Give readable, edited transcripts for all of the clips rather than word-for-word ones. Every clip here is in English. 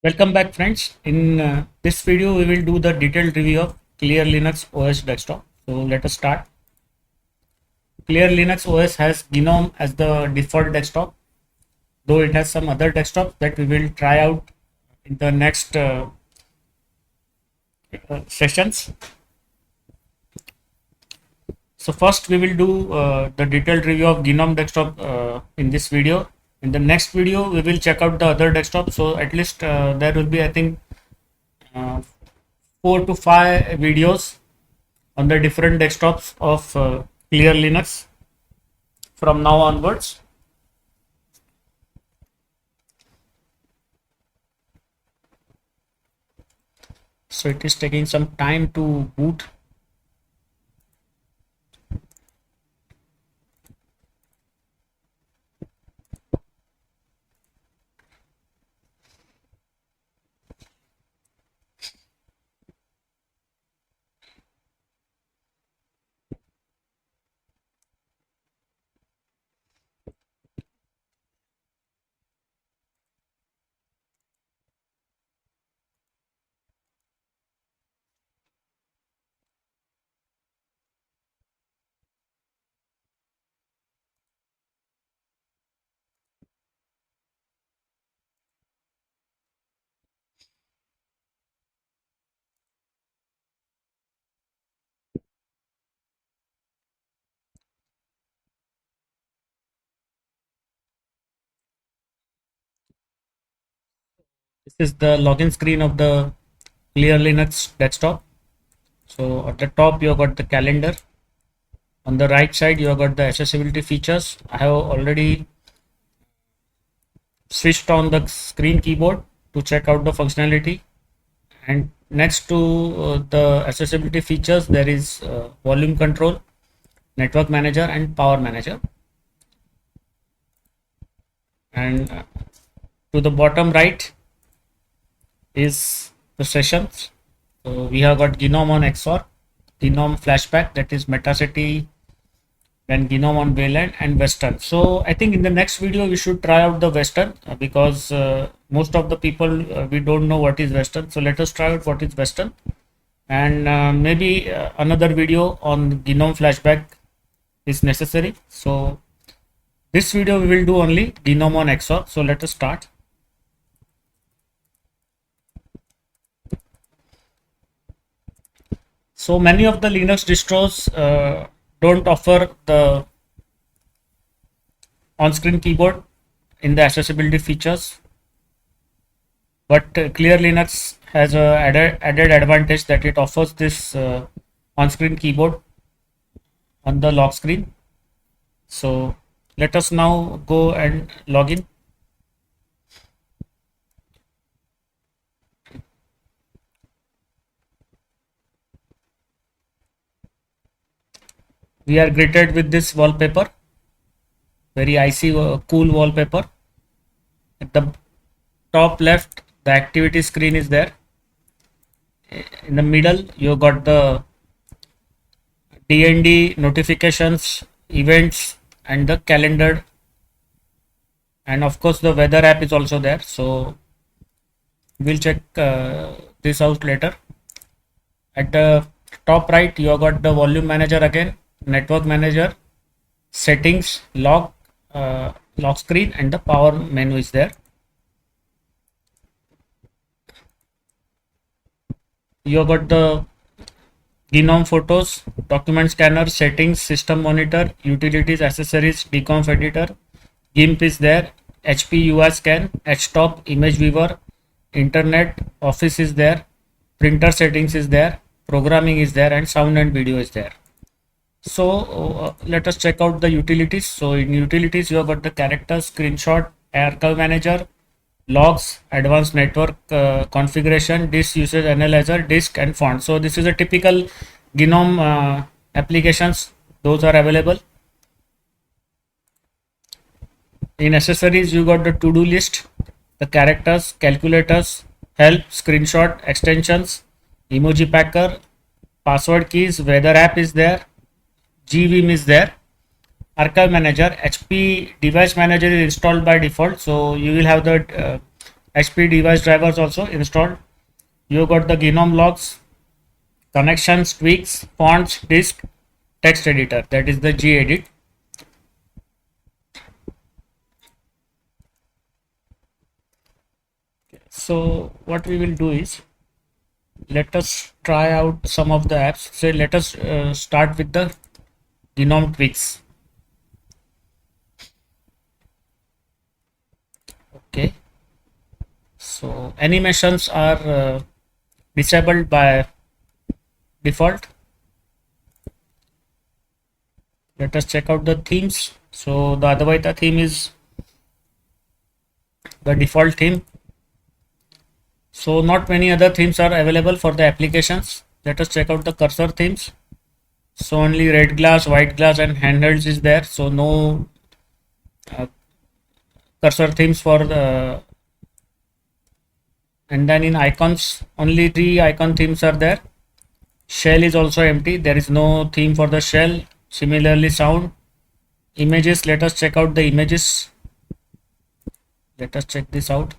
Welcome back, friends. In this video, we will do the detailed review of ClearLinux OS desktop. So let us start. ClearLinux OS has Gnome as the default desktop, though it has some other desktops that we will try out in the next sessions. So first, we will do the detailed review of Gnome desktop in this video. In the next video, we will check out the other desktop. So at least there will be, I think, uh, 4 to 5 videos on the different desktops of ClearLinux from now onwards. So it is taking some time to boot. This is the login screen of the ClearLinux desktop. So at the top you have got the calendar. On the right side you have got the accessibility features. I have already switched on the screen keyboard to check out the functionality. And next to the accessibility features, there is volume control, network manager, and power manager. And to the bottom right is the sessions. So we have got Gnome on XOR, Gnome flashback, that is Metacity, then Gnome on Wayland, and Western. So I think in the next video we should try out the Western because most of the people we don't know what is Western. So let us try out what is Western, and maybe another video on Gnome flashback is necessary. So this video we will do only Gnome on XOR. So let us start. So many of the Linux distros don't offer the on-screen keyboard in the accessibility features, but ClearLinux has a added advantage that it offers this on-screen keyboard on the lock screen. So let us now go and log in. We are greeted with this wallpaper, very icy, cool wallpaper. At the top left, the activity screen is there. In the middle, you got the DND notifications, events, and the calendar, and of course the weather app is also there. So we'll check this out later. At the top right, you have got the volume manager again, network manager, settings, lock screen, and the power menu is there. You have got the Gnome photos, document scanner, settings, system monitor, utilities, accessories, deconf editor, GIMP is there, HP UI scan, HTOP, image viewer, internet, office is there, printer settings is there, programming is there, and sound and video is there. So let us check out the utilities. So in utilities you have got the characters, screenshot, archive manager, logs, advanced network configuration, disk usage analyzer, disk, and font. So this is a typical Gnome applications. Those are available. In accessories you got the to-do list, the characters, calculators, help, screenshot, extensions, emoji packer, password keys, weather app is there, GVim is there, archive manager, HP device manager is installed by default, so you will have the HP device drivers also installed. You got the Gnome logs, connections, tweaks, fonts, disk, text editor, that is the gedit. So what we will do is, let us try out some of the apps. So let us start with the Gnome tweaks. Okay, so animations are disabled by default. Let us check out the themes. So the Advaita theme is the default theme. So not many other themes are available for the applications. Let us check out the cursor themes. So only red glass, white glass and handhelds is there. So no cursor themes for the, and then in icons only 3 icon themes are there. Shell is also empty. There is no theme for the shell. Similarly sound. Images, let us check out the images. Let us check this out.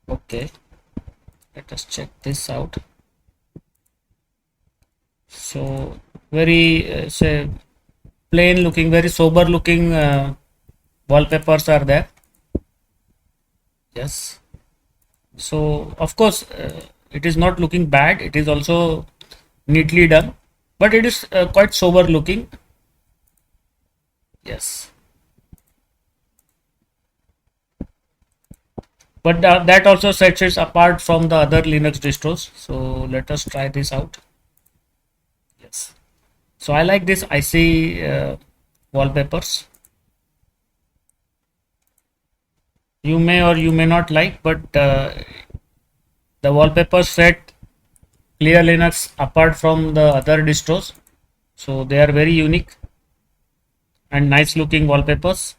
Okay, let us check this out. So very say plain looking, very sober looking wallpapers are there. Yes, so of course it is not looking bad, it is also neatly done, but it is quite sober looking. Yes, but that also sets it apart from the other Linux distros. So let us try this out. Yes, so I like this icy wallpapers. You may or you may not like, but the wallpapers set ClearLinux apart from the other distros, so they are very unique and nice looking wallpapers.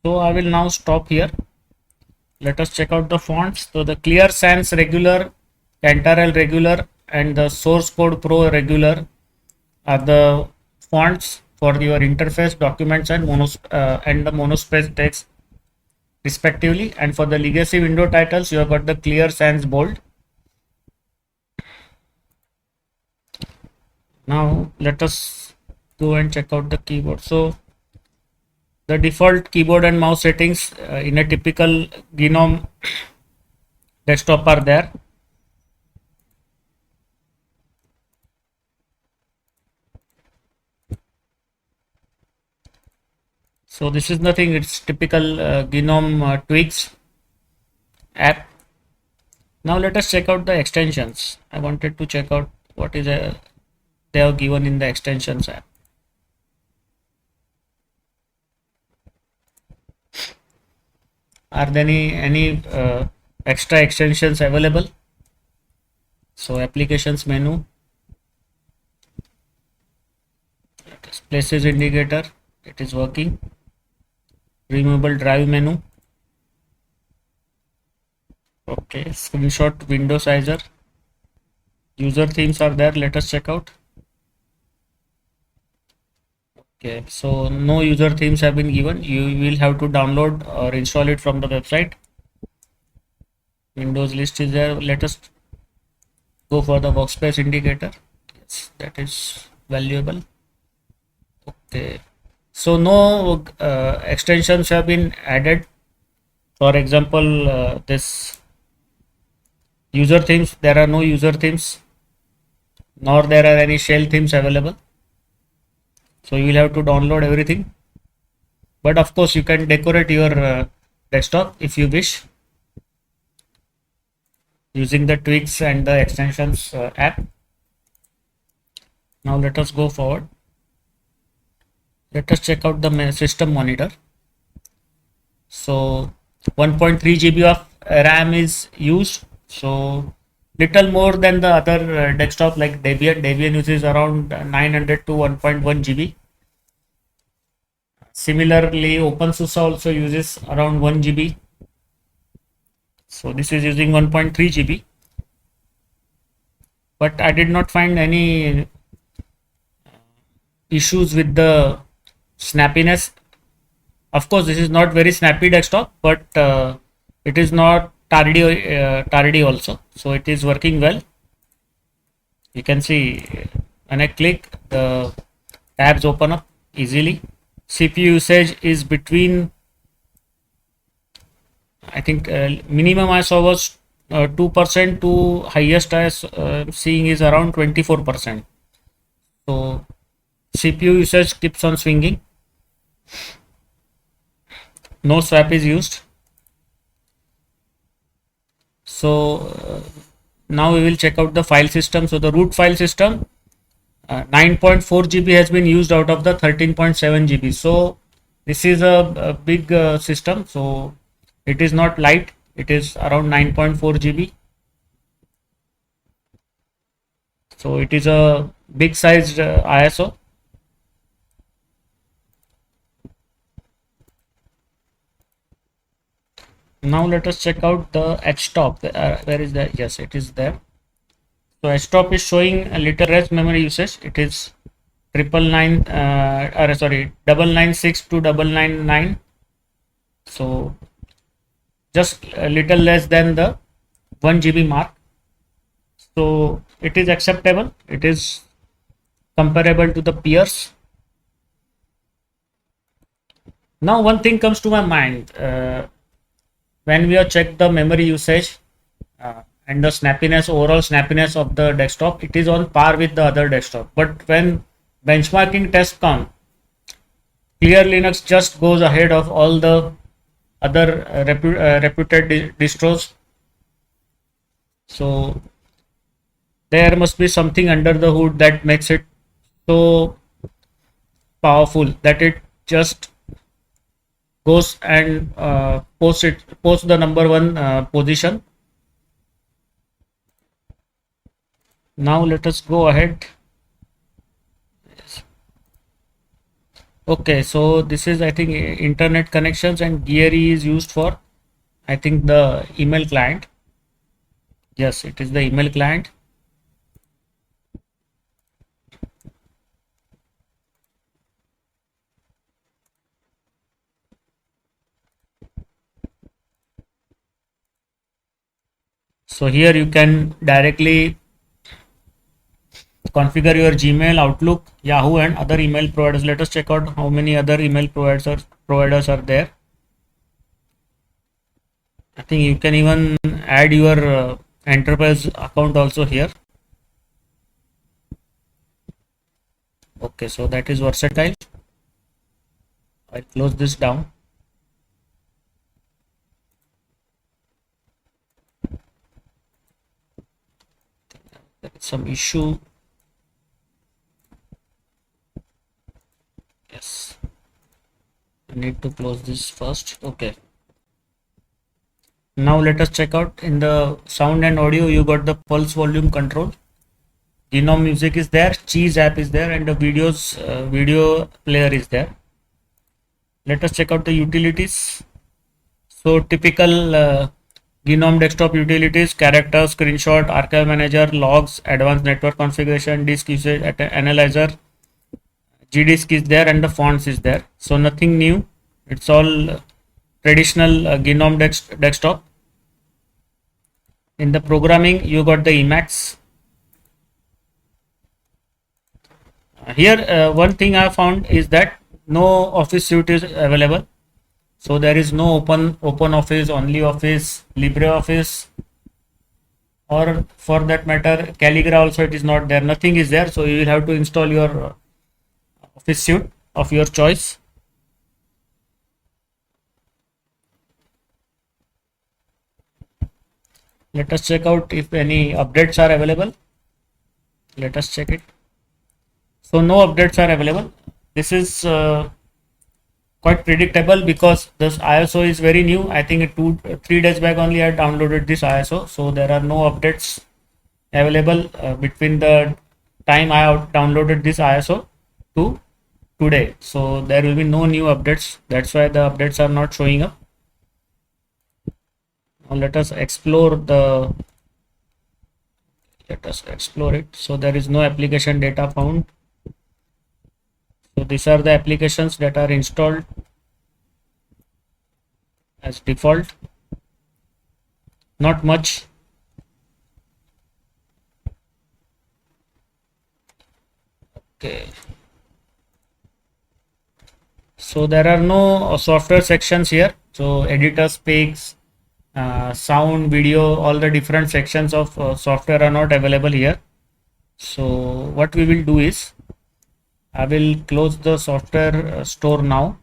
So I will now stop here. Let us check out the fonts. So the Clear Sans regular, Cantarell regular and the Source Code Pro regular are the fonts for your interface, documents and the monospace text respectively. And for the legacy window titles, you have got the Clear Sans bold. Now let us go and check out the keyboard. So the default keyboard and mouse settings in a typical Gnome desktop are there. So this is nothing, it's typical Gnome tweaks app. Now let us check out the extensions. I wanted to check out what is they have given in the extensions app. Are there any extra extensions available? So applications menu, places indicator, it is working. Removable drive menu. Okay, screenshot window sizer. User themes are there, let us check out. Okay, so no user themes have been given. You will have to download or install it from the website. Windows list is there. Let us go for the workspace indicator. Yes, that is valuable. Okay, so no extensions have been added. For example, this user themes, there are no user themes, nor there are any shell themes available. So you will have to download everything. But of course, you can decorate your desktop if you wish using the tweaks and the extensions app. Now let us go forward. Let us check out the system monitor. So 1.3 GB of RAM is used. So little more than the other desktop like Debian. Debian uses around 900 to 1.1 GB. Similarly, OpenSUSE also uses around 1 GB. So this is using 1.3 GB. But I did not find any issues with the snappiness. Of course, this is not very snappy desktop, but it is not tardy also, so it is working well. You can see when I click, the tabs open up easily. CPU usage is between, I think minimum I saw was 2% to highest I seeing is around 24%. So CPU usage keeps on swinging. No swap is used. So now we will check out the file system. So the root file system, 9.4 GB has been used out of the 13.7 GB. So this is a big system. So it is not light. It is around 9.4 GB. So it is a big sized ISO. Now let us check out the htop. Where is that? Yes, it is there. So htop is showing a little less memory usage. It is 996 to 999. So just a little less than the 1 GB mark. So it is acceptable. It is comparable to the peers. Now one thing comes to my mind. When we have checked the memory usage and the snappiness, overall snappiness of the desktop, it is on par with the other desktop. But when benchmarking tests come, ClearLinux just goes ahead of all the other reputed distros. So there must be something under the hood that makes it so powerful that it just goes and posts the number one position. Now let us go ahead. Okay, so this is, I think, internet connections, and Geary is used for, I think, the email client. Yes, it is the email client. So here you can directly configure your Gmail, Outlook, Yahoo, and other email providers. Let us check out how many other email providers are there. I think you can even add your enterprise account also here. Okay, so that is versatile. I'll close this down. There is some issue. Yes, I need to close this first. Okay. Now let us check out in the sound and audio. You got the pulse volume control. Gnome music is there, Cheese app is there, and the video player is there. Let us check out the utilities. So typical Gnome desktop utilities: character, screenshot, archive manager, logs, advanced network configuration, disk usage analyzer, gdisk is there, and the fonts is there. So nothing new. It's all traditional Gnome desktop. In the programming, you got the Emacs. Here one thing I found is that no Office suite is available. So there is no open Office, only Office, LibreOffice, or for that matter Calligra also it is not there. Nothing is there. So you will have to install your Office suite of your choice. Let us check out if any updates are available. Let us check it. So no updates are available. This is quite predictable because this ISO is very new. I think 3 days back only I downloaded this ISO. So there are no updates available between the time I downloaded this ISO to today. So there will be no new updates. That's why the updates are not showing up. Now let us explore it. So there is no application data found. So these are the applications that are installed as default. Not much. Okay. So there are no software sections here. So editor speaks, sound, video, all the different sections of software are not available here. So what we will do is I will close the software store now,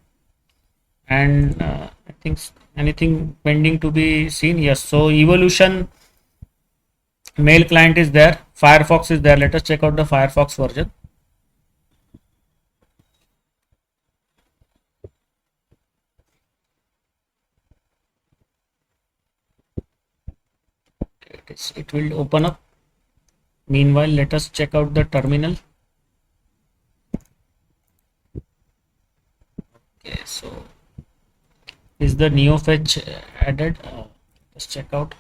and I think anything pending to be seen. Yes, so evolution mail client is there, Firefox is there. Let us check out the Firefox version. It will open up. Meanwhile, let us check out the terminal. Okay, so is the NeoFetch added? Let's check out.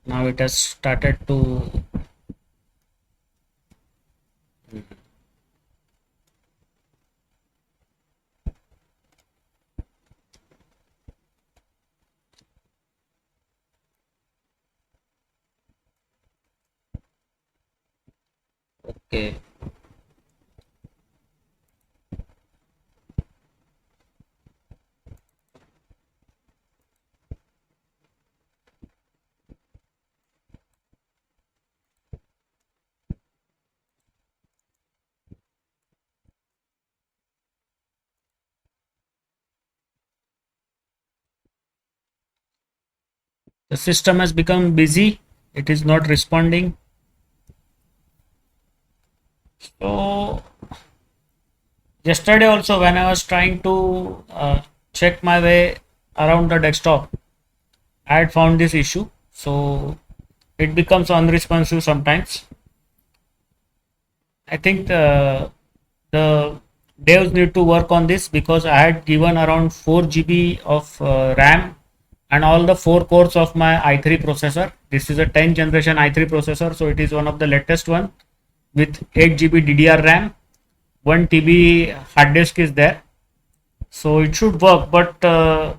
Now it has started to okay. The system has become busy. It is not responding. So yesterday also when I was trying to check my way around the desktop, I had found this issue. So it becomes unresponsive sometimes. I think the devs need to work on this, because I had given around 4 GB of RAM and all the 4 cores of my i3 processor. This is a 10th generation i3 processor, so it is one of the latest one with 8 GB DDR RAM, 1 TB hard disk is there, so it should work, but I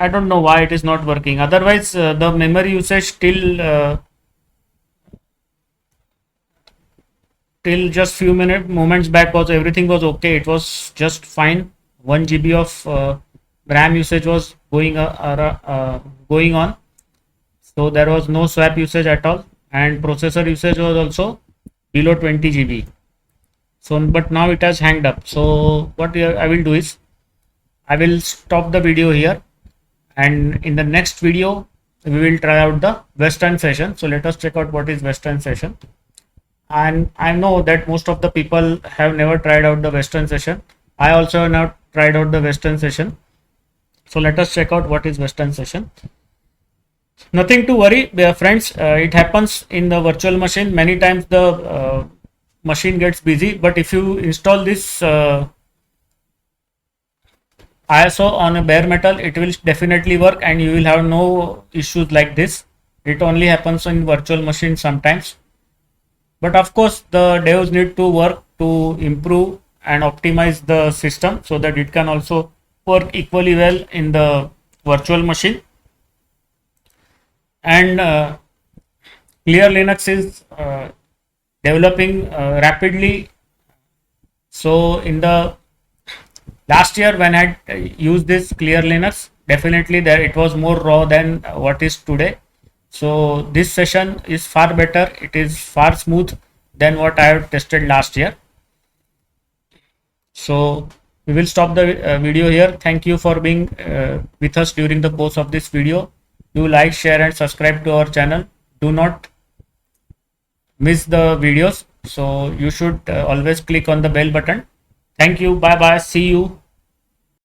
don't know why it is not working. Otherwise, the memory usage till just few moments back was everything was okay. It was just fine. 1 GB of RAM usage was going on, so there was no swap usage at all, and processor usage was also below 20 GB. So, but now it has hanged up. So what I will do is I will stop the video here, and in the next video we will try out the Western session. So let us check out what is Western session. And I know that most of the people have never tried out the Western session. I also have not tried out the Western session. So let us check out what is Western session. Nothing to worry, friends. It happens in the virtual machine. Many times the machine gets busy, but if you install this ISO on a bare metal, it will definitely work and you will have no issues like this. It only happens in virtual machine sometimes. But of course, the devs need to work to improve and optimize the system so that it can also work equally well in the virtual machine. And ClearLinux is developing rapidly. So in the last year when I used this ClearLinux, definitely there it was more raw than what is today. So this session is far better. It is far smooth than what I have tested last year. So we will stop the video here. Thank you for being with us during the course of this video. Do like, share and subscribe to our channel. Do not miss the videos. So you should always click on the bell button. Thank you. Bye bye. See you.